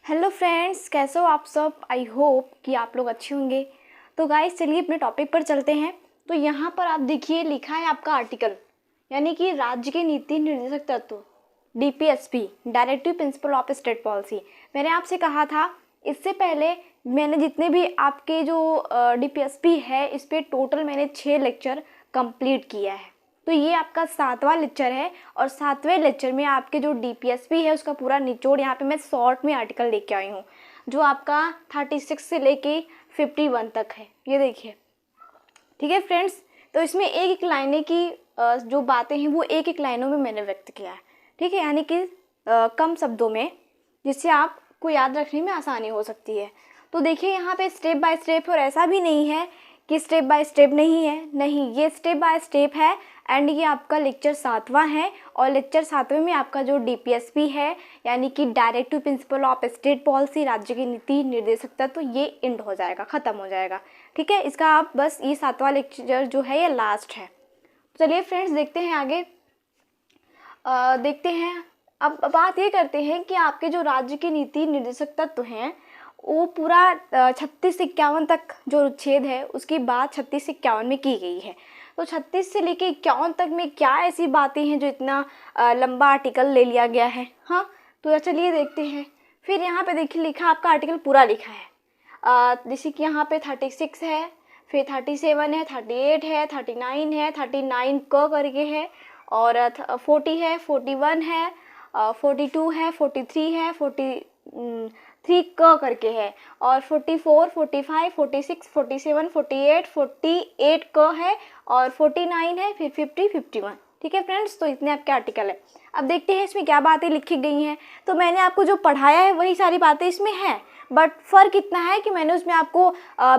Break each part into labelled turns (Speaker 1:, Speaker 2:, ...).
Speaker 1: Hello friends, कैसे हो आप सब। आई होप कि आप लोग अच्छे होंगे। तो गाइस चलिए अपने टॉपिक पर चलते हैं। तो यहाँ पर आप देखिए लिखा है आपका आर्टिकल, यानी कि राज्य के नीति निर्देशक तत्व DPSP, directive principle of state policy. मैंने आपसे कहा था इससे पहले, मैंने जितने भी आपके जो डीपीएसपी है इस पर टोटल मैंने 6 लेक्चर कंप्लीट किया है। तो ये आपका 7वां लेक्चर है और 7वें लेक्चर में आपके जो डीपीएसपी है उसका पूरा निचोड़ यहाँ पे मैं शॉर्ट में आर्टिकल लेके आई हूँ, जो आपका 36 से लेके 51 तक है। ये देखिए, ठीक है फ्रेंड्स। तो इसमें एक एक लाइनें की जो बातें हैं वो एक एक लाइनों में मैंने व्यक्त किया है, ठीक है, यानी कि कम शब्दों में, जिससे आपको याद रखने में आसानी हो सकती है। तो देखिए यहाँ पे स्टेप बाय स्टेप, और ऐसा भी नहीं है कि स्टेप बाय स्टेप नहीं है, नहीं, ये स्टेप बाय स्टेप है। एंड ये आपका लेक्चर 7वां है और लेक्चर 7वें में आपका जो डीपीएसपी है, यानी कि directive principle of state policy, राज्य की नीति निर्देशक तत्व, तो ये एंड हो जाएगा, ख़त्म हो जाएगा, ठीक है। इसका आप बस ये 7वां लेक्चर जो है ये लास्ट है। चलिए फ्रेंड्स देखते हैं आगे। देखते हैं, अब बात ये करते हैं कि आपके जो राज्य की नीति निर्देशक तत्व हैं वो पूरा 36 से 51 तक जो अनुच्छेद है उसकी बात 36 से 51 में की गई है। तो 36 से लेके 51 तक में क्या ऐसी बातें हैं जो इतना लंबा आर्टिकल ले लिया गया है। हाँ, तो चलिए देखते हैं। फिर यहाँ पे देखिए लिखा, आपका आर्टिकल पूरा लिखा है, जैसे कि यहाँ पे 36 है, फिर 37 है, 38 है, 39 है, 39 क करके है, और 40 है, 41 है, 42 है, 43 है, 43 क करके है, और 44, 45, 46, 47, 48, 48 क है, और 49 है, फिर 50, 51। ठीक है फ्रेंड्स, तो इतने आपके आर्टिकल है। अब देखते हैं इसमें क्या बातें लिखी गई हैं। तो मैंने आपको जो पढ़ाया है वही सारी बातें इसमें हैं, बट फ़र्क इतना है कि मैंने उसमें आपको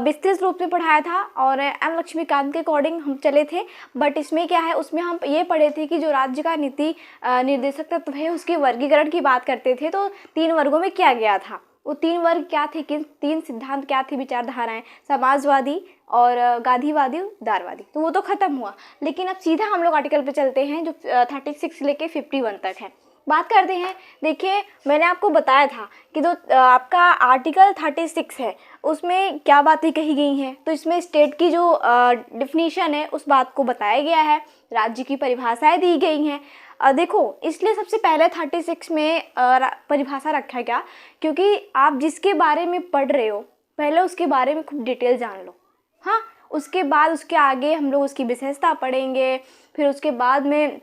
Speaker 1: विस्तृत रूप में पढ़ाया था और एम लक्ष्मीकांत के अकॉर्डिंग हम चले थे। बट इसमें क्या है, उसमें हम ये पढ़े थे कि जो राज्य का नीति निर्देशक तत्व है उसके वर्गीकरण की बात करते थे। तो 3 वर्गों में किया गया था। वो 3 वर्ग क्या थे, कि 3 सिद्धांत क्या थे, विचारधाराएं, समाजवादी और गांधीवादी, उदारवादी। तो वो तो ख़त्म हुआ, लेकिन अब सीधा हम लोग आर्टिकल पे चलते हैं जो 36 से लेके 51 तक है। बात करते हैं। देखिए मैंने आपको बताया था कि जो आपका आर्टिकल 36 है उसमें क्या बातें कही गई हैं। तो इसमें स्टेट की जो डिफिनीशन है उस बात को बताया गया है, राज्य की परिभाषाएं दी गई हैं। देखो, इसलिए सबसे पहले 36 में परिभाषा रखा गया क्योंकि आप जिसके बारे में पढ़ रहे हो पहले उसके बारे में खूब डिटेल जान लो। हाँ, उसके बाद उसके आगे हम लोग उसकी विशेषता पढ़ेंगे, फिर उसके बाद में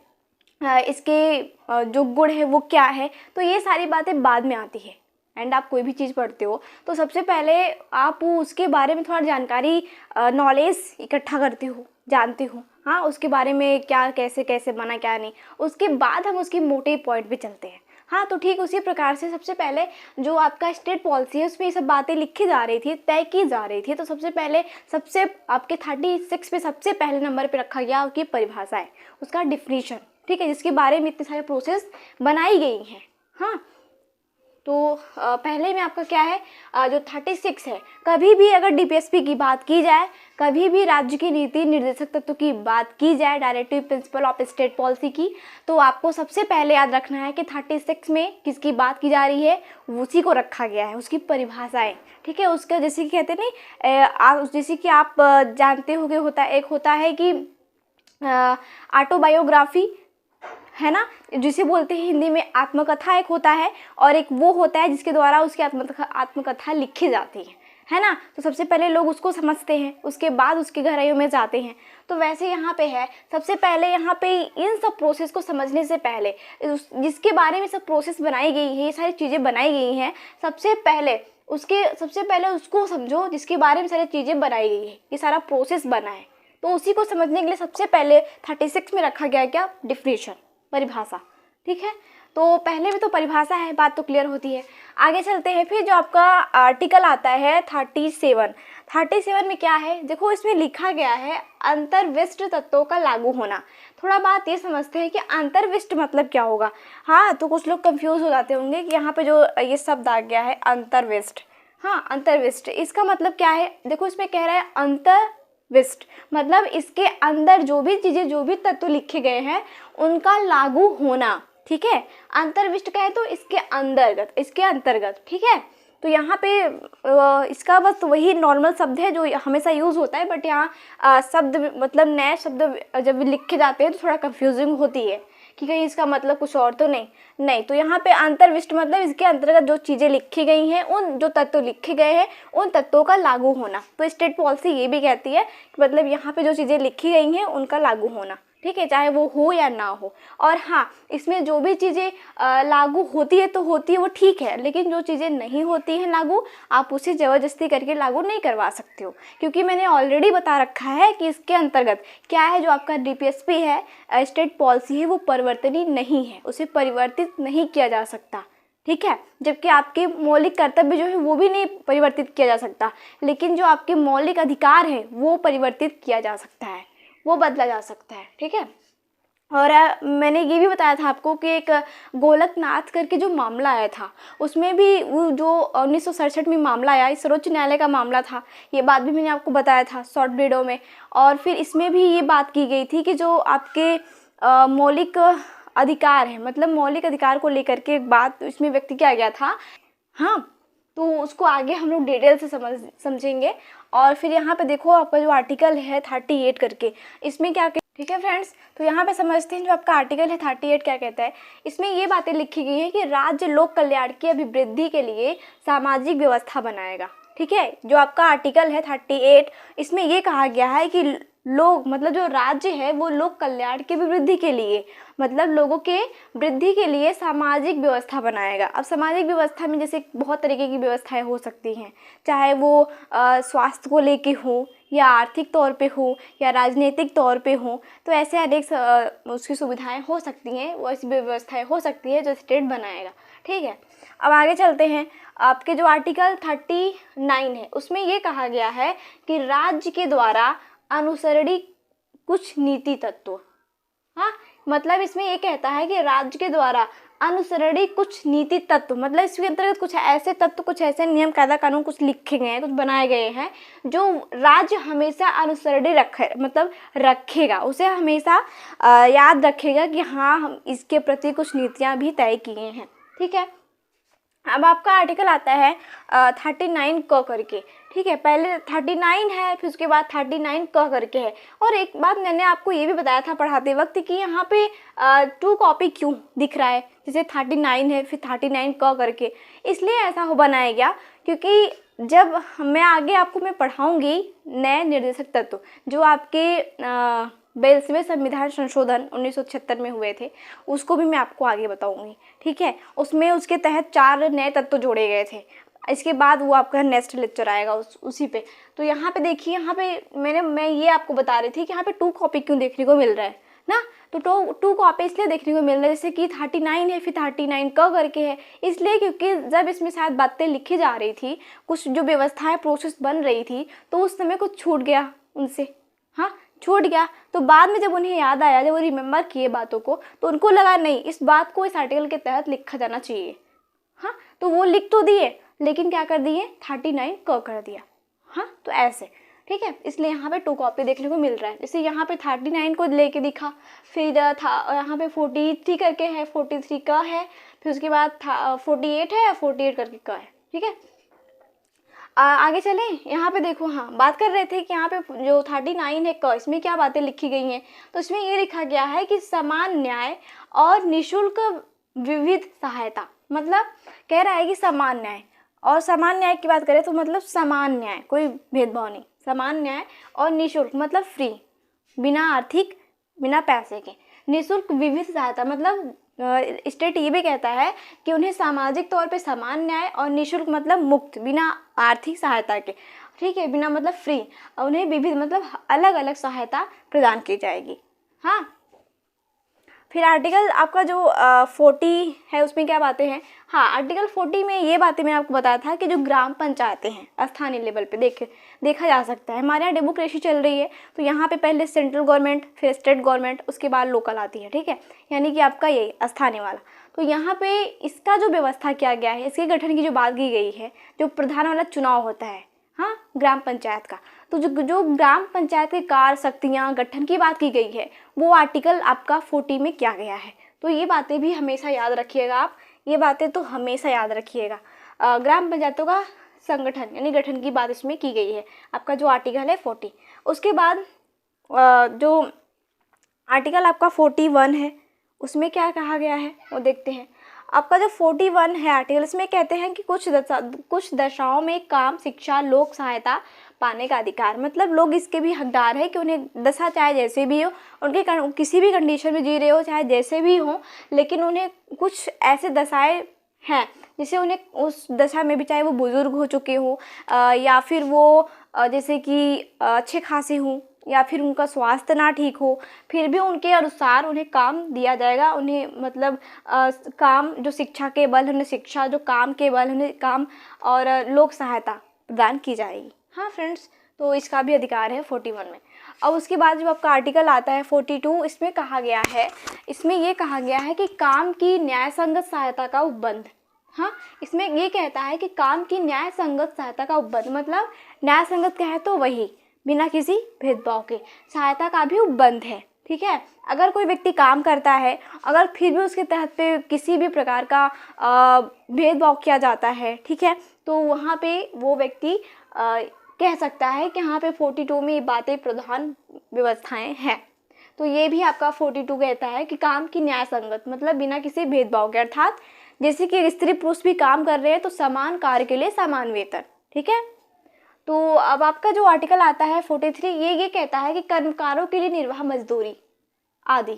Speaker 1: इसके जो गुण है वो क्या है। तो ये सारी बातें बाद में आती है। एंड आप कोई भी चीज़ पढ़ते हो तो सबसे पहले आप उसके बारे में थोड़ा जानकारी, नॉलेज इकट्ठा करते हो, जानते हो। हाँ, उसके बारे में क्या कैसे कैसे बना, क्या नहीं, उसके बाद हम उसकी मोटे पॉइंट पे चलते हैं। हाँ, तो ठीक उसी प्रकार से सबसे पहले जो आपका स्टेट पॉलिसी है उसमें ये सब बातें लिखी जा रही थी, तय की जा रही थी। तो सबसे पहले आपके 36 पे सबसे पहले नंबर पे रखा गया उसकी परिभाषा है, उसका डिफिनीशन, ठीक है, जिसके बारे में इतने सारे प्रोसेस बनाई गई हैं। हाँ, तो पहले में आपका क्या है, जो 36 है, कभी भी अगर डीपीएसपी की बात की जाए, कभी भी राज्य की नीति निर्देशक तत्व की बात की जाए, directive principle of state policy की, तो आपको सबसे पहले याद रखना है कि 36 में किसकी बात की जा रही है, उसी को रखा गया है, उसकी परिभाषाएं। ठीक है, उसका जैसे कि कहते नहीं, जैसे कि आप जानते हो कि होता है कि ऑटोबायोग्राफी, है ना, जिसे बोलते हैं हिंदी में आत्मकथा, एक होता है, और एक वो होता है जिसके द्वारा उसकी आत्मकथा लिखी जाती है ना। तो सबसे पहले लोग उसको समझते हैं, उसके बाद उसकी गहराइयों में जाते हैं। तो वैसे यहाँ पे है, सबसे पहले यहाँ पे इन सब प्रोसेस को समझने से पहले, जिसके बारे में सब प्रोसेस बनाई गई है, ये सारी चीज़ें बनाई गई हैं, सबसे पहले उसको समझो जिसके बारे में सारी चीज़ें बनाई गई है, ये सारा प्रोसेस बना है। तो उसी को समझने के लिए सबसे पहले 36 में रखा गया क्या, डिफिनीशन, परिभाषा। ठीक है, तो पहले में तो परिभाषा है, बात तो क्लियर होती है। आगे चलते हैं। फिर जो आपका आर्टिकल आता है 37 में क्या है, देखो इसमें लिखा गया है अंतर्विष्ट तत्वों का लागू होना। थोड़ा बात ये समझते हैं कि अंतर्विष्ट मतलब क्या होगा। हाँ, तो कुछ लोग कंफ्यूज हो जाते होंगे कि यहाँ पे जो ये शब्द आ गया है अंतर्विष्ट। हाँ, अंतर्विष्ट इसका मतलब क्या है, देखो इसमें कह रहा है अंतर्विष्ट मतलब इसके अंदर जो भी चीज़ें, जो भी तत्व लिखे गए हैं उनका लागू होना। ठीक है। अंतर्विष्ट कहे तो इसके अंतर्गत, ठीक है। तो यहाँ पे इसका बस वही नॉर्मल शब्द है जो हमेशा यूज़ होता है, बट यहाँ शब्द मतलब नए शब्द जब लिखे जाते हैं तो थोड़ा कंफ्यूजिंग होती है कि कहीं इसका मतलब कुछ और तो नहीं। तो यहाँ पे अंतर्विष्ट मतलब इसके अंतर्गत जो चीज़ें लिखी गई हैं, उन जो तत्व लिखे गए हैं उन तत्वों का लागू होना। तो स्टेट पॉलिसी ये भी कहती है कि मतलब यहाँ पे जो चीज़ें लिखी गई हैं उनका लागू होना, ठीक है, चाहे वो हो या ना हो। और हाँ, इसमें जो भी चीज़ें लागू होती है तो होती है, वो ठीक है, लेकिन जो चीज़ें नहीं होती हैं लागू, आप उसे ज़बरदस्ती करके लागू नहीं करवा सकते हो, क्योंकि मैंने ऑलरेडी बता रखा है कि इसके अंतर्गत क्या है, जो आपका DPSP है, स्टेट पॉलिसी है, वो परिवर्तनीय नहीं है, उसे परिवर्तित नहीं किया जा सकता, ठीक है। जबकि आपके मौलिक कर्तव्य जो है वो भी नहीं परिवर्तित किया जा सकता, लेकिन जो आपके मौलिक अधिकार है वो परिवर्तित किया जा सकता है, वो बदला जा सकता है, ठीक है। और मैंने ये भी बताया था आपको कि एक गोलकनाथ करके जो मामला आया था, उसमें भी वो जो 1967 में मामला आया, इस सर्वोच्च न्यायालय का मामला था, ये बात भी मैंने आपको बताया था शॉर्ट वीडियो में। और फिर इसमें भी ये बात की गई थी कि जो आपके मौलिक अधिकार है, मतलब मौलिक अधिकार को लेकर के एक बात इसमें व्यक्त किया गया था। हाँ, तो उसको आगे हम लोग डिटेल से समझेंगे। और फिर यहाँ पे देखो आपका जो आर्टिकल है 38 करके, इसमें क्या, ठीक है फ्रेंड्स। तो यहाँ पे समझते हैं जो आपका आर्टिकल है 38 क्या कहता है। इसमें ये बातें लिखी गई है कि राज्य लोक कल्याण की अभिवृद्धि के लिए सामाजिक व्यवस्था बनाएगा, ठीक है। जो आपका आर्टिकल है 38, इसमें ये कहा गया है कि लोग मतलब जो राज्य है वो लोक कल्याण की वृद्धि के लिए, मतलब लोगों के वृद्धि के लिए सामाजिक व्यवस्था बनाएगा। अब सामाजिक व्यवस्था में जैसे बहुत तरीके की व्यवस्थाएं हो सकती हैं, चाहे वो स्वास्थ्य को लेके हो, या आर्थिक तौर पे हो, या राजनीतिक तौर पे हो। तो ऐसे अनेक उसकी सुविधाएं हो सकती हैं, वो ऐसी व्यवस्थाएं हो सकती है जो स्टेट बनाएगा, ठीक है। अब आगे चलते हैं। आपके जो आर्टिकल 39 है उसमें ये कहा गया है कि राज्य के द्वारा अनुसरणीय कुछ नीति तत्व, हाँ, मतलब इसमें ये कहता है कि राज्य के द्वारा अनुसरणीय कुछ नीति तत्व, मतलब इसके अंतर्गत कुछ ऐसे तत्व, कुछ ऐसे नियम कायदा कानून कुछ लिखे गए हैं, कुछ बनाए गए हैं जो राज्य हमेशा अनुसरणीय मतलब रखेगा, उसे हमेशा याद रखेगा कि हाँ हम इसके प्रति कुछ नीतियाँ भी तय किए हैं, ठीक है। अब आपका आर्टिकल आता है 39 क करके, ठीक है। पहले 39 है, फिर उसके बाद 39 क करके है। और एक बात मैंने आपको ये भी बताया था पढ़ाते वक्त कि यहाँ पे 2 कॉपी क्यों दिख रहा है, जैसे 39 है फिर 39 क करके, इसलिए ऐसा हो बनाया गया क्योंकि जब मैं आगे आपको मैं पढ़ाऊँगी नए निर्देशक तत्व जो आपके 42वें संविधान संशोधन 1976 में हुए थे, उसको भी मैं आपको आगे बताऊंगी, ठीक है। उसमें उसके तहत 4 नए तत्व जोड़े गए थे। इसके बाद वो आपका नेक्स्ट लेक्चर आएगा उसी पे। तो यहाँ पे देखिए, यहाँ पे मैं ये आपको बता रही थी कि यहाँ पे 2 कॉपी क्यों देखने को मिल रहा है ना। तो 2 कॉपी इसलिए देखने को मिल रहा है, जैसे कि 39 है फिर 39 क करके है, इसलिए क्योंकि जब इसमें शायद बातें लिखी जा रही थी, कुछ जो व्यवस्थाएं प्रोसेस बन रही थी, तो उस समय कुछ छूट गया उनसे, हाँ छूट गया। तो बाद में जब उन्हें याद आया, जब वो रिमेम्बर किए बातों को, तो उनको लगा नहीं इस बात को इस आर्टिकल के तहत लिखा जाना चाहिए, हाँ। तो वो लिख तो दिए, लेकिन क्या कर दिए, 39 क कर दिया, हाँ। तो ऐसे, ठीक है, इसलिए यहाँ पे 2 कॉपी देखने को मिल रहा है। जैसे यहाँ पे 39 को लेके दिखा, फिर यहाँ पे 43 करके है, 43 का है, फिर उसके बाद 48 है, 48 करके का है, ठीक है। आगे चलें। यहाँ पे देखो, हाँ बात कर रहे थे कि यहाँ पे जो 39 है क, इसमें क्या बातें लिखी गई हैं। तो इसमें ये लिखा गया है कि समान न्याय और निःशुल्क विविध सहायता, मतलब कह रहा है कि समान न्याय, और समान न्याय की बात करें तो मतलब समान न्याय, कोई भेदभाव नहीं, समान न्याय, और निःशुल्क मतलब फ्री, बिना आर्थिक, बिना पैसे के। निःशुल्क विविध सहायता मतलब स्टेट ये भी कहता है कि उन्हें सामाजिक तौर पे समान न्याय, और निःशुल्क मतलब मुक्त, बिना आर्थिक सहायता के, ठीक है, बिना मतलब फ्री, उन्हें विविध मतलब अलग अलग सहायता प्रदान की जाएगी, हाँ। फिर आर्टिकल आपका जो 40 है उसमें क्या बातें हैं, हाँ आर्टिकल 40 में ये बातें मैंने आपको बताया था कि जो ग्राम पंचायतें हैं स्थानीय लेवल पे देखा जा सकता है। हमारे यहाँ डेमोक्रेसी चल रही है, तो यहाँ पे पहले सेंट्रल गवर्नमेंट, फिर स्टेट गवर्नमेंट, उसके बाद लोकल आती है, ठीक है, यानी कि आपका यही स्थानीय वाला। तो यहाँ पे इसका जो व्यवस्था किया गया है, इसके गठन की जो बात की गई है, जो प्रधान वाला चुनाव होता है, हाँ ग्राम पंचायत का, तो जो ग्राम पंचायत के कार्य शक्तियाँ गठन की बात की गई है, वो आर्टिकल आपका 40 में किया गया है। तो ये बातें भी हमेशा याद रखिएगा आप, ये बातें तो हमेशा याद रखिएगा। ग्राम पंचायतों का संगठन यानी गठन की बात इसमें की गई है, आपका जो आर्टिकल है 40। उसके बाद जो आर्टिकल आपका 41 है उसमें क्या कहा गया है वो देखते हैं। आपका जो 41 है आर्टिकल, इसमें कहते हैं कि कुछ दशाओं में काम, शिक्षा, लोक सहायता पाने का अधिकार, मतलब लोग इसके भी हकदार है कि उन्हें दशा चाहे जैसे भी हो, उनके किसी भी कंडीशन में जी रहे हो चाहे जैसे भी हो, लेकिन उन्हें कुछ ऐसे दशाएं हैं जिसे उन्हें उस दशा में भी, चाहे वो बुजुर्ग हो चुके हो या फिर वो जैसे कि अच्छे खासे हों या फिर उनका स्वास्थ्य ना ठीक हो, फिर भी उनके अनुसार उन्हें काम दिया जाएगा। उन्हें मतलब काम, जो शिक्षा के बल उन्हें शिक्षा, जो काम के बल उन्हें काम, और लोक सहायता प्रदान की जाएगी। हाँ फ्रेंड्स, तो इसका भी अधिकार है 41 में। अब उसके बाद जो आपका आर्टिकल आता है 42, इसमें कहा गया है, इसमें ये कहा गया है कि काम की न्याय संगत सहायता का उपबंध। हाँ, इसमें ये कहता है कि काम की न्याय संगत सहायता का उपबंध, मतलब न्याय संगत क्या है तो वही बिना किसी भेदभाव के, सहायता का भी उपबंध है। ठीक है, अगर कोई व्यक्ति काम करता है, अगर फिर भी उसके तहत पे किसी भी प्रकार का भेदभाव किया जाता है, ठीक है, तो वहाँ पे वो व्यक्ति कह सकता है कि यहाँ पे 42 में ये बातें प्रधान व्यवस्थाएं हैं। तो ये भी आपका 42 कहता है कि काम की न्याय संगत, मतलब बिना किसी भेदभाव के, अर्थात जैसे कि स्त्री पुरुष भी काम कर रहे हैं तो समान कार्य के लिए समान वेतन। ठीक है, तो अब आपका जो आर्टिकल आता है 43, ये कहता है कि कर्मकारों के लिए निर्वाह मजदूरी आदि,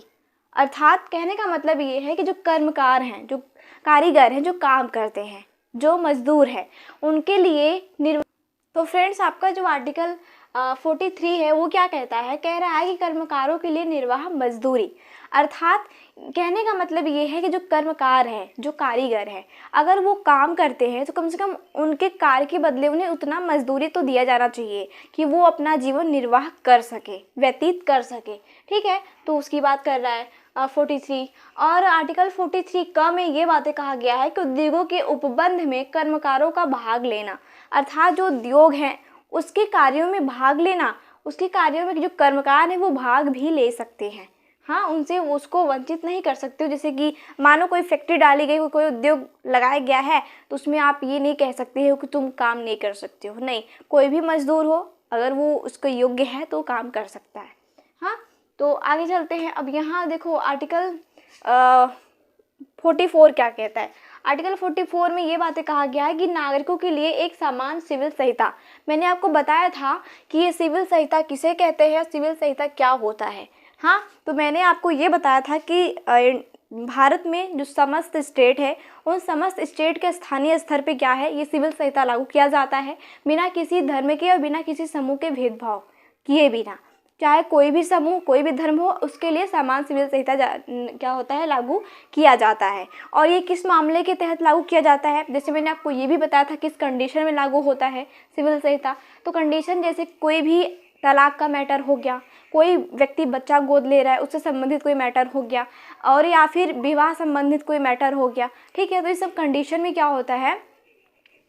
Speaker 1: अर्थात कहने का मतलब ये है कि जो कर्मकार हैं, जो कारीगर हैं, जो काम करते हैं, जो मजदूर हैं, उनके लिए तो फ्रेंड्स आपका जो आर्टिकल 43 है वो क्या कहता है, कह रहा है कि कर्मकारों के लिए निर्वाह मजदूरी, अर्थात कहने का मतलब ये है कि जो कर्मकार हैं, जो कारीगर हैं, अगर वो काम करते हैं तो कम से कम उनके कार्य के बदले उन्हें उतना मजदूरी तो दिया जाना चाहिए कि वो अपना जीवन निर्वाह कर सके, व्यतीत कर सके। ठीक है, तो उसकी बात कर रहा है 43। और आर्टिकल 43 क में ये बातें कहा गया है कि उद्योगों के उपबंध में कर्मकारों का भाग लेना, अर्थात जो उद्योग हैं उसके कार्यों में भाग लेना, उसके कार्यों में जो कर्मकार हैं वो भाग भी ले सकते हैं। हाँ, उनसे उसको वंचित नहीं कर सकते हो। जैसे कि मानो कोई फैक्ट्री डाली गई हो, कोई उद्योग लगाया गया है, तो उसमें आप ये नहीं कह सकते हो कि तुम काम नहीं कर सकते हो, नहीं, कोई भी मजदूर हो अगर वो उसको योग्य है तो काम कर सकता है। हाँ, तो आगे चलते हैं। अब यहाँ देखो आर्टिकल 44 क्या कहता है। आर्टिकल 44 में ये बातें कहा गया है कि नागरिकों के लिए एक समान सिविल संहिता। मैंने आपको बताया था कि ये सिविल संहिता किसे कहते हैं, सिविल संहिता क्या होता है। हाँ, तो मैंने आपको ये बताया था कि भारत में जो समस्त स्टेट है, उन समस्त स्टेट के स्थानीय स्तर पे क्या है, ये सिविल संहिता लागू किया जाता है बिना किसी धर्म के और बिना किसी समूह के भेदभाव किए बिना। चाहे कोई भी समूह, कोई भी धर्म हो, उसके लिए समान सिविल संहिता क्या होता है, लागू किया जाता है। और ये किस मामले के तहत लागू किया जाता है, जैसे मैंने आपको ये भी बताया था किस कंडीशन में लागू होता है सिविल संहिता। तो कंडीशन जैसे कोई भी तलाक का मैटर हो गया, कोई व्यक्ति बच्चा गोद ले रहा है उससे संबंधित कोई मैटर हो गया, और या फिर विवाह संबंधित कोई मैटर हो गया। ठीक है, तो इस सब कंडीशन में क्या होता है,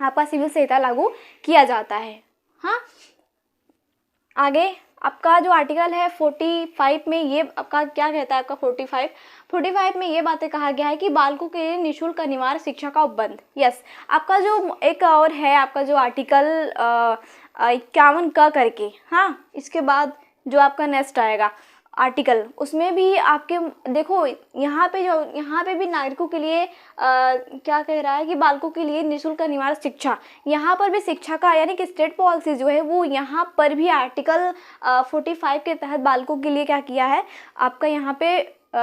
Speaker 1: आपका सिविल संहिता लागू किया जाता है। हाँ, आगे आपका जो आर्टिकल है 45 में ये आपका क्या कहता है, आपका 45 में ये बातें कहा गया है कि बालकों के लिए निःशुल्क अनिवार्य शिक्षा का उपबंध। यस, आपका जो एक और है, आपका जो आर्टिकल 51 का करके, हाँ, इसके बाद जो आपका नेक्स्ट आएगा आर्टिकल, उसमें भी आपके देखो यहाँ पे भी नागरिकों के लिए क्या कह रहा है कि बालकों के लिए निःशुल्क अनिवार्य शिक्षा। यहाँ पर भी शिक्षा का यानी कि स्टेट पॉलिसी जो है वो यहाँ पर भी आर्टिकल 45 के तहत बालकों के लिए क्या किया है, आपका यहाँ पे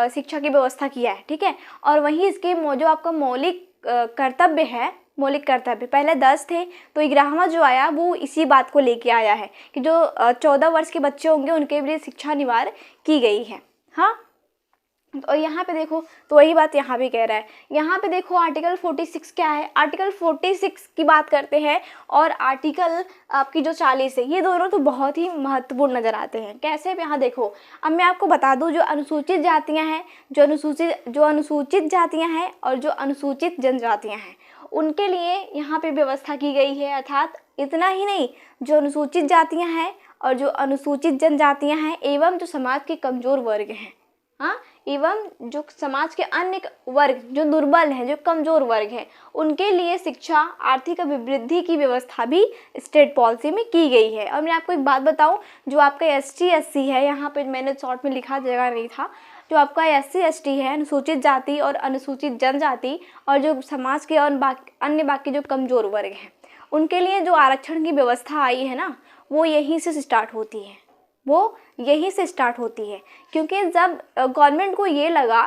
Speaker 1: शिक्षा की व्यवस्था किया है। ठीक है, और वहीं इसके जो आपका मौलिक कर्तव्य है, मौलिक कर्तव्य पहले 10 थे, तो 11वां जो आया वो इसी बात को लेके आया है कि जो 14 वर्ष के बच्चे होंगे उनके लिए शिक्षा अनिवार्य की गई है। हाँ, तो यहाँ पे देखो, तो वही बात यहाँ भी कह रहा है। यहाँ पे देखो आर्टिकल 46 क्या है, आर्टिकल 46 की बात करते हैं, और आर्टिकल आपकी जो 40 है, ये दोनों तो बहुत ही महत्वपूर्ण नज़र आते हैं। कैसे, यहाँ देखो, अब मैं आपको बता दूँ, जो अनुसूचित जातियाँ हैं, जो अनुसूचित जातियाँ हैं और जो अनुसूचित जनजातियाँ हैं, उनके लिए यहाँ पे व्यवस्था की गई है। अर्थात इतना ही नहीं, जो अनुसूचित जातियाँ हैं और जो अनुसूचित जनजातियाँ हैं एवं जो समाज के कमज़ोर वर्ग हैं, हाँ, एवं जो समाज के अन्य वर्ग जो दुर्बल हैं, जो कमज़ोर वर्ग हैं, उनके लिए शिक्षा, आर्थिक अभिवृद्धि की व्यवस्था भी स्टेट पॉलिसी में की गई है। और मैं आपको एक बात बताऊं, जो आपका SC SC है, यहाँ पे मैंने शॉर्ट में लिखा, जगह नहीं था, जो आपका SC ST है, अनुसूचित जाति और अनुसूचित जनजाति, और जो समाज के अन्य बाकी जो कमज़ोर वर्ग हैं, उनके लिए जो आरक्षण की व्यवस्था आई है ना, वो यहीं से स्टार्ट होती है, वो यहीं से स्टार्ट होती है। क्योंकि जब गवर्नमेंट को ये लगा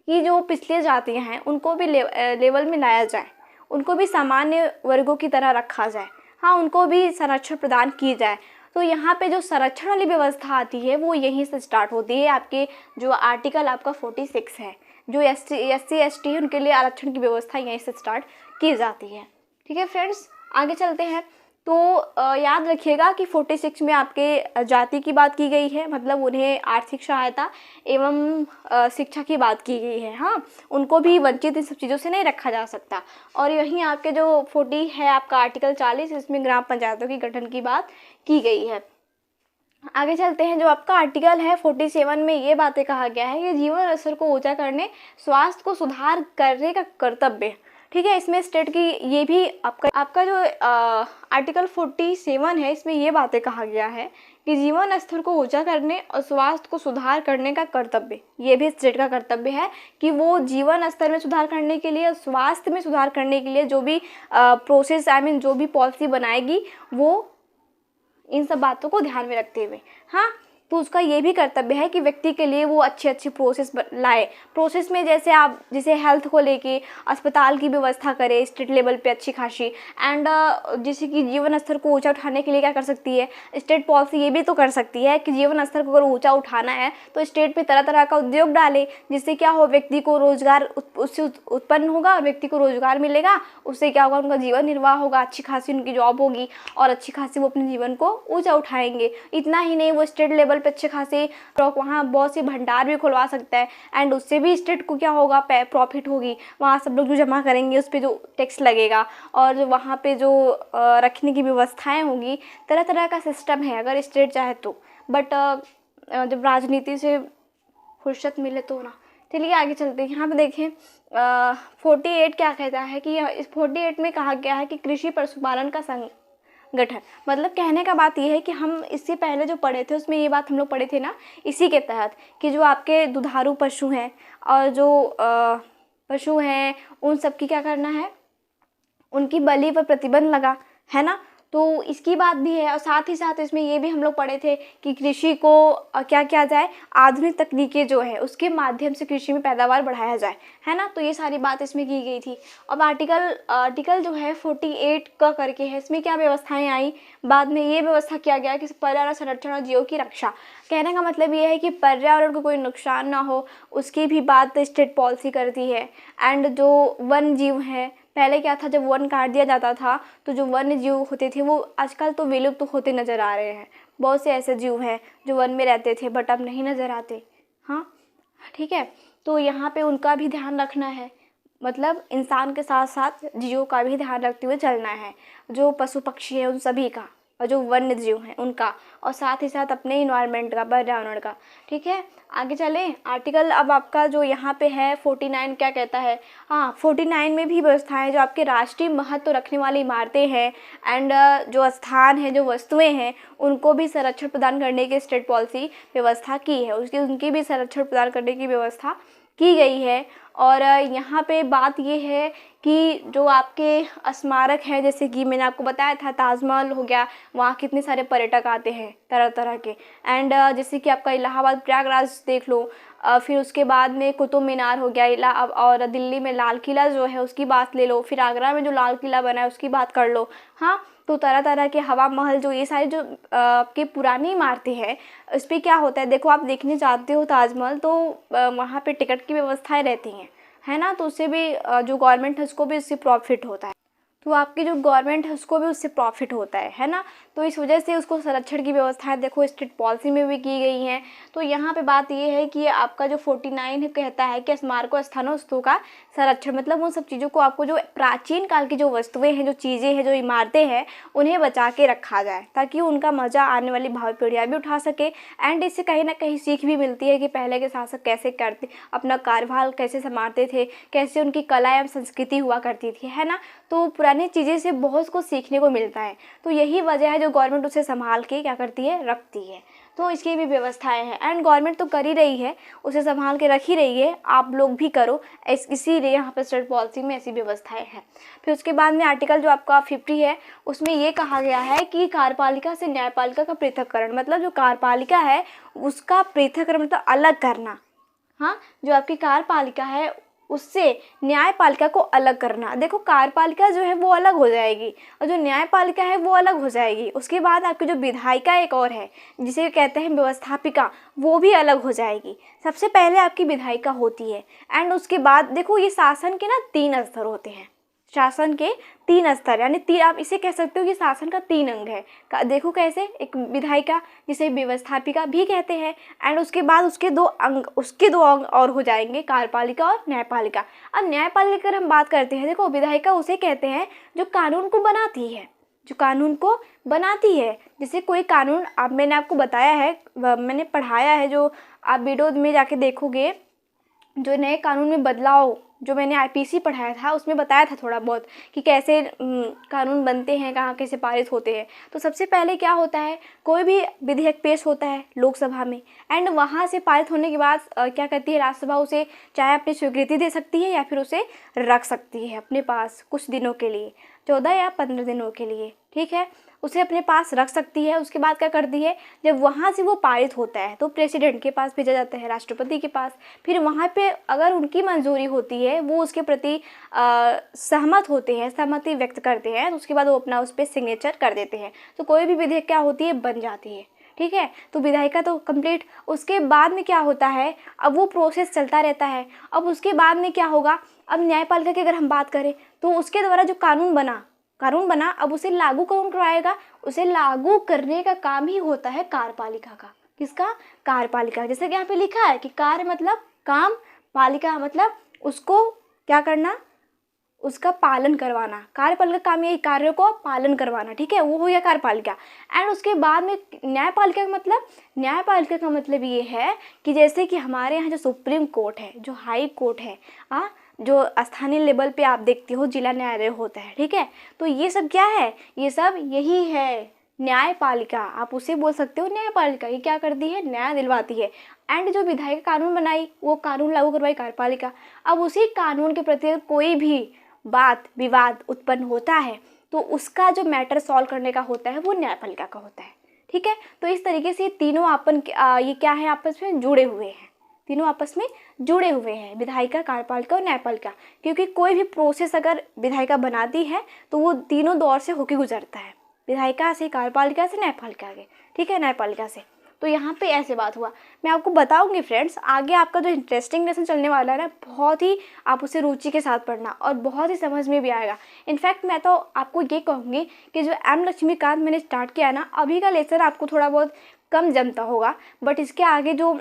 Speaker 1: कि जो पिछले जातियां हैं उनको भी लेवल में लाया जाए, उनको भी सामान्य वर्गों की तरह रखा जाए, हाँ, उनको भी संरक्षण प्रदान की जाए, तो यहाँ पे जो संरक्षण वाली व्यवस्था आती है वो यहीं से स्टार्ट होती है। आपके जो आर्टिकल आपका 46 है, जो SC ST है, उनके लिए आरक्षण की व्यवस्था यहीं से स्टार्ट की जाती है। ठीक है फ्रेंड्स, आगे चलते हैं। तो याद रखिएगा कि 46 में आपके जाति की बात की गई है, मतलब उन्हें आर्थिक सहायता एवं शिक्षा की बात की गई है। हाँ, उनको भी वंचित इन सब चीज़ों से नहीं रखा जा सकता। और यहीं आपके जो 40 है आपका आर्टिकल 40, इसमें ग्राम पंचायतों की गठन की बात की गई है। आगे चलते हैं। जो आपका आर्टिकल है 47 में ये बातें कहा गया है कि जीवन स्तर को ऊंचा करने, स्वास्थ्य को सुधार करने का कर्तव्य। ठीक है, इसमें स्टेट की ये भी आपका जो आर्टिकल 47 है, इसमें ये बातें कहा गया है कि जीवन स्तर को ऊंचा करने और स्वास्थ्य को सुधार करने का कर्तव्य, ये भी स्टेट का कर्तव्य है कि वो जीवन स्तर में सुधार करने के लिए, स्वास्थ्य में सुधार करने के लिए जो भी प्रोसेस जो भी पॉलिसी बनाएगी, वो इन सब बातों को ध्यान में रखते हुए, हाँ, तो उसका ये भी कर्तव्य है कि व्यक्ति के लिए वो अच्छे अच्छे प्रोसेस लाए। प्रोसेस में जैसे हेल्थ को लेके अस्पताल की व्यवस्था करे स्टेट लेवल पे अच्छी खासी, एंड जैसे कि जीवन स्तर को ऊंचा उठाने के लिए क्या कर सकती है स्टेट पॉलिसी, ये भी तो कर सकती है कि जीवन स्तर को अगर ऊंचा उठाना है तो स्टेट पे तरह तरह का उद्योग डाले, जिससे क्या हो, व्यक्ति को रोजगार उससे उत्पन्न होगा और व्यक्ति को रोजगार मिलेगा, उससे क्या होगा, उनका जीवन निर्वाह होगा, अच्छी खासी उनकी जॉब होगी और अच्छी खासी वो अपने जीवन को ऊंचा उठाएंगे। इतना ही नहीं, वो स्टेट लेवल पे अच्छे खासे वहाँ बहुत से भंडार भी खुलवा सकता है, एंड उससे भी स्टेट को क्या होगा, प्रॉफिट होगी। वहाँ सब लोग जो जमा करेंगे उस पर जो टैक्स लगेगा, और जो वहाँ पे जो रखने की व्यवस्थाएं होगी, तरह तरह का सिस्टम है अगर स्टेट चाहे तो। बट जब राजनीति से फुर्सत मिले तो ना। चलिए आगे चलते हैं। यहाँ पे देखें 48 क्या कहता है कि इस 48 में कहा गया है कि कृषि पशुपालन का गठन, मतलब कहने का बात यह है कि हम इससे पहले जो पढ़े थे उसमें ये बात हम लोग पढ़े थे ना, इसी के तहत कि जो आपके दुधारू पशु हैं और जो पशु हैं उन सब की क्या करना है, उनकी बलि पर प्रतिबंध लगा है ना, तो इसकी बात भी है। और साथ ही साथ इसमें ये भी हम लोग पढ़े थे कि कृषि को क्या किया जाए, आधुनिक तकनीकें जो है उसके माध्यम से कृषि में पैदावार बढ़ाया जाए, है ना, तो ये सारी बात इसमें की गई थी। अब आर्टिकल जो है 48 का करके है, इसमें क्या व्यवस्थाएं आई, बाद में ये व्यवस्था किया गया कि पर्यावरण संरक्षण और जीवों की रक्षा। कहने का मतलब ये है कि पर्यावरण को कोई नुकसान ना हो, उसकी भी बात स्टेट पॉलिसी करती है। एंड जो वन जीव हैं, पहले क्या था, जब वन काट दिया जाता था तो जो वन्य जीव होते थे वो आजकल तो विलुप्त होते नज़र आ रहे हैं। बहुत से ऐसे जीव हैं जो वन में रहते थे बट अब नहीं नज़र आते। हाँ, ठीक है, तो यहाँ पे उनका भी ध्यान रखना है, मतलब इंसान के साथ साथ जीवों का भी ध्यान रखते हुए चलना है, जो पशु पक्षी है उन सभी का, और जो वन्य जीव हैं उनका, और साथ ही साथ अपने इन्वायरमेंट का, पर्यावरण का। ठीक है, आगे चलें। आर्टिकल अब आपका जो यहाँ पे है 49 क्या कहता है, हाँ, 49 में भी व्यवस्थाएं जो आपके राष्ट्रीय महत्व रखने वाली इमारतें हैं एंड जो स्थान है, जो वस्तुएं हैं, उनको भी संरक्षण प्रदान करने की स्टेट पॉलिसी व्यवस्था की है, उनकी भी संरक्षण प्रदान करने की व्यवस्था की गई है। और यहाँ पे बात ये है कि जो आपके स्मारक हैं, जैसे कि मैंने आपको बताया था ताजमहल हो गया, वहाँ कितने सारे पर्यटक आते हैं तरह तरह के, एंड जैसे कि आपका इलाहाबाद प्रयागराज देख लो, फिर उसके बाद में कुतुब मीनार हो गया, और दिल्ली में लाल किला जो है उसकी बात ले लो, फिर आगरा में जो लाल किला बना है उसकी बात कर लो। हाँ, तो तरह तरह के हवा महल, जो ये सारी जो आपकी पुरानी इमारतें हैं, इस पर क्या होता है, देखो आप देखने जाते हो ताजमहल तो वहाँ पे टिकट की व्यवस्थाएं रहती हैं, है ना, तो उससे भी जो गवर्नमेंट है उसको भी इससे प्रॉफिट होता है। तो आपकी जो गवर्नमेंट है उसको भी उससे प्रॉफिट होता है ना। तो इस वजह से उसको संरक्षण की व्यवस्थाएं देखो स्टेट पॉलिसी में भी की गई हैं। तो यहाँ पे बात ये है कि आपका जो 49 कहता है कि स्मारकों स्थानों वस्तुओं का संरक्षण, मतलब उन सब चीज़ों को आपको जो प्राचीन काल की जो वस्तुएं हैं, जो चीज़ें हैं, जो इमारतें हैं, उन्हें बचा के रखा जाए ताकि उनका मज़ा आने वाली भावी पीढ़ियाँ भी उठा सके। एंड इससे कहीं ना कहीं सीख भी मिलती है कि पहले के शासक कैसे करते, अपना कार्यभार कैसे संभालते थे, कैसे उनकी कला एवं संस्कृति हुआ करती थी, है ना। तो पुरानी चीज़ें से बहुत कुछ सीखने को मिलता है। तो यही वजह है जो गवर्नमेंट उसे संभाल के क्या करती है, रखती है। तो इसकी भी व्यवस्थाएं हैं एंड गवर्नमेंट तो कर ही रही है, उसे संभाल के रख ही रही है, आप लोग भी करो, इसीलिए यहाँ पर स्टेट पॉलिसी में ऐसी व्यवस्थाएं हैं। फिर उसके बाद में आर्टिकल जो आपका 50 है उसमें ये कहा गया है कि कार्यपालिका से न्यायपालिका का पृथक्करण, मतलब जो कार्यपालिका है उसका पृथक्करण मतलब अलग करना। हाँ, जो आपकी कार्यपालिका है उससे न्यायपालिका को अलग करना। देखो कार्यपालिका जो है वो अलग हो जाएगी और जो न्यायपालिका है वो अलग हो जाएगी। उसके बाद आपकी जो विधायिका एक और है जिसे कहते हैं व्यवस्थापिका, वो भी अलग हो जाएगी। सबसे पहले आपकी विधायिका होती है एंड उसके बाद देखो ये शासन के ना 3 स्तर होते हैं, शासन के 3 स्तर, यानी आप इसे कह सकते हो कि शासन का 3 अंग है। देखो कैसे, एक विधायिका जिसे व्यवस्थापिका भी कहते हैं एंड उसके बाद उसके 2 अंग और हो जाएंगे, कार्यपालिका और न्यायपालिका। अब न्यायपालिका की हम बात करते हैं, देखो विधायिका उसे कहते हैं जो कानून को बनाती है, जो कानून को बनाती है। जैसे कोई कानून अब मैंने आपको बताया है, मैंने पढ़ाया है, जो आप वीडियो में जाके देखोगे, जो नए कानून में बदलाव जो मैंने आईपीसी पढ़ाया था उसमें बताया था थोड़ा बहुत कि कैसे कानून बनते हैं, कहाँ कैसे पारित होते हैं। तो सबसे पहले क्या होता है, कोई भी विधेयक पेश होता है लोकसभा में एंड वहाँ से पारित होने के बाद क्या करती है राज्यसभा, उसे चाहे अपनी स्वीकृति दे सकती है या फिर उसे रख सकती है अपने पास कुछ दिनों के लिए, 14 या 15 दिनों के लिए, ठीक है, उसे अपने पास रख सकती है। उसके बाद क्या करती है, जब वहाँ से वो पारित होता है तो प्रेसिडेंट के पास भेजा जाता है, राष्ट्रपति के पास। फिर वहाँ पे अगर उनकी मंजूरी होती है, वो उसके प्रति सहमत होते हैं, सहमति व्यक्त करते हैं, तो उसके बाद वो अपना उस पर सिग्नेचर कर देते हैं। तो कोई भी विधेयक क्या होती है, बन जाती है, ठीक है। तो विधायिका तो कंप्लीट। उसके बाद में क्या होता है, अब वो प्रोसेस चलता रहता है। अब उसके बाद में क्या होगा, अब न्यायपालिका की अगर हम बात करें तो उसके द्वारा जो कानून बना, अब उसे लागू कौन करवाएगा, उसे लागू करने का काम ही होता है कार्यपालिका का। किसका, कार्यपालिका। जैसे कि यहाँ पे लिखा है कि कार्य मतलब काम, पालिका मतलब उसको क्या करना, उसका पालन करवाना। कार्यपालिका काम यही, कार्य को पालन करवाना, ठीक है, वो हो गया कार्यपालिका। एंड उसके बाद में न्यायपालिका का मतलब ये है कि जैसे कि हमारे यहाँ जो सुप्रीम कोर्ट है, जो हाई कोर्ट है, जो स्थानीय लेवल पे आप देखते हो जिला न्यायालय होता है, ठीक है। तो ये सब क्या है, ये सब यही है न्यायपालिका, आप उसे बोल सकते हो न्यायपालिका। ये क्या करती है, न्याय दिलवाती है। एंड जो विधायिका कानून बनाई, वो कानून लागू करवाई कार्यपालिका। अब उसी कानून के प्रति कोई भी बात विवाद उत्पन्न होता है तो उसका जो मैटर सॉल्व करने का होता है वो न्यायपालिका का होता है, ठीक है। तो इस तरीके से तीनों ये क्या है, आपस में जुड़े हुए हैं, तीनों आपस में जुड़े हुए हैं, विधायिका, कार्यपालिका और न्यायपालिका। क्योंकि कोई भी प्रोसेस अगर विधायिका बनाती है तो वो तीनों दौर से होके गुजरता है, विधायिका से, कार्यपालिका से, न्यायपालिका के, ठीक है, न्यायपालिका से। तो यहाँ पे ऐसे बात हुआ। मैं आपको बताऊंगी फ्रेंड्स, आगे आपका जो इंटरेस्टिंग लेसन चलने वाला है ना, बहुत ही आप उसे रुचि के साथ पढ़ना और बहुत ही समझ में भी आएगा। इनफैक्ट मैं तो आपको ये कहूँगी कि जो एम लक्ष्मीकांत मैंने स्टार्ट किया ना, अभी का लेसन आपको थोड़ा बहुत कम जमता होगा, बट इसके आगे जो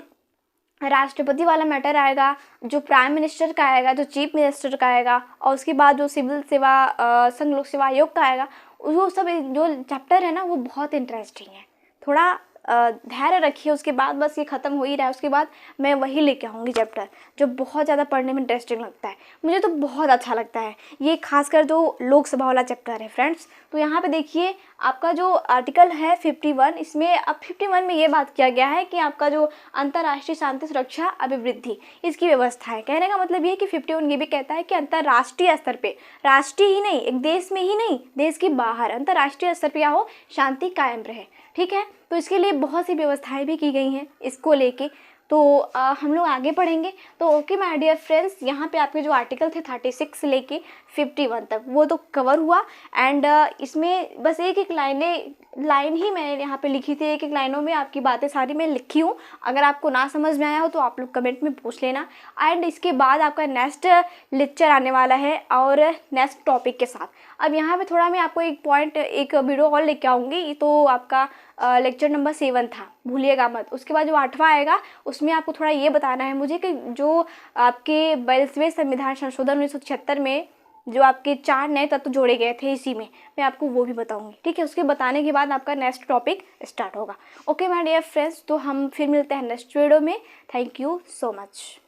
Speaker 1: राष्ट्रपति वाला मैटर आएगा, जो प्राइम मिनिस्टर का आएगा, जो चीफ मिनिस्टर का आएगा, और उसके बाद जो सिविल सेवा संघ लोक सेवा आयोग का आएगा, वो सब जो चैप्टर है ना वो बहुत इंटरेस्टिंग है। थोड़ा धैर्य रखिए, उसके बाद बस ये ख़त्म हो ही रहा है, उसके बाद मैं वही लेके आऊँगी चैप्टर जो बहुत ज़्यादा पढ़ने में इंटरेस्टिंग लगता है। मुझे तो बहुत अच्छा लगता है ये, खासकर जो लोकसभा वाला चैप्टर है फ्रेंड्स। तो यहाँ पे देखिए आपका जो आर्टिकल है 51, इसमें अब 51 में ये बात किया गया है कि आपका जो अंतर्राष्ट्रीय शांति सुरक्षा अभिवृद्धि, इसकी व्यवस्था है। कहने का मतलब ये है कि 51 ये भी कहता है कि अंतर्राष्ट्रीय स्तर पे, राष्ट्रीय ही नहीं, एक देश में ही नहीं, देश के बाहर अंतर्राष्ट्रीय स्तर पे क्या हो, शांति कायम रहे, ठीक है। तो इसके लिए बहुत सी व्यवस्थाएं भी की गई हैं इसको लेके। तो हम लोग आगे पढ़ेंगे। तो ओके माय डियर फ्रेंड्स, यहाँ पे आपके जो आर्टिकल थे 36 से लेके 51 तक, वो तो कवर हुआ। एंड इसमें बस एक एक लाइन ही मैंने यहाँ पे लिखी थी, एक एक लाइनों में आपकी बातें सारी मैं लिखी हूँ। अगर आपको ना समझ में आया हो तो आप लोग कमेंट में पूछ लेना। एंड इसके बाद आपका नेक्स्ट लेक्चर आने वाला है और नेक्स्ट टॉपिक के साथ। अब यहाँ पे थोड़ा मैं आपको एक वीडियो और लेके आऊँगी। तो आपका लेक्चर नंबर 7 था, भूलिएगा मत। उसके बाद जो 8वां आएगा उसमें आपको थोड़ा ये बताना है मुझे कि जो आपके 42वें संविधान संशोधन 1976 में जो आपके 4 नए तत्व जोड़े गए थे, इसी में मैं आपको वो भी बताऊंगी, ठीक है। उसके बताने के बाद आपका नेक्स्ट टॉपिक स्टार्ट होगा। ओके माय डियर फ्रेंड्स, तो हम फिर मिलते हैं नेक्स्ट वीडियो में। Thank you so much.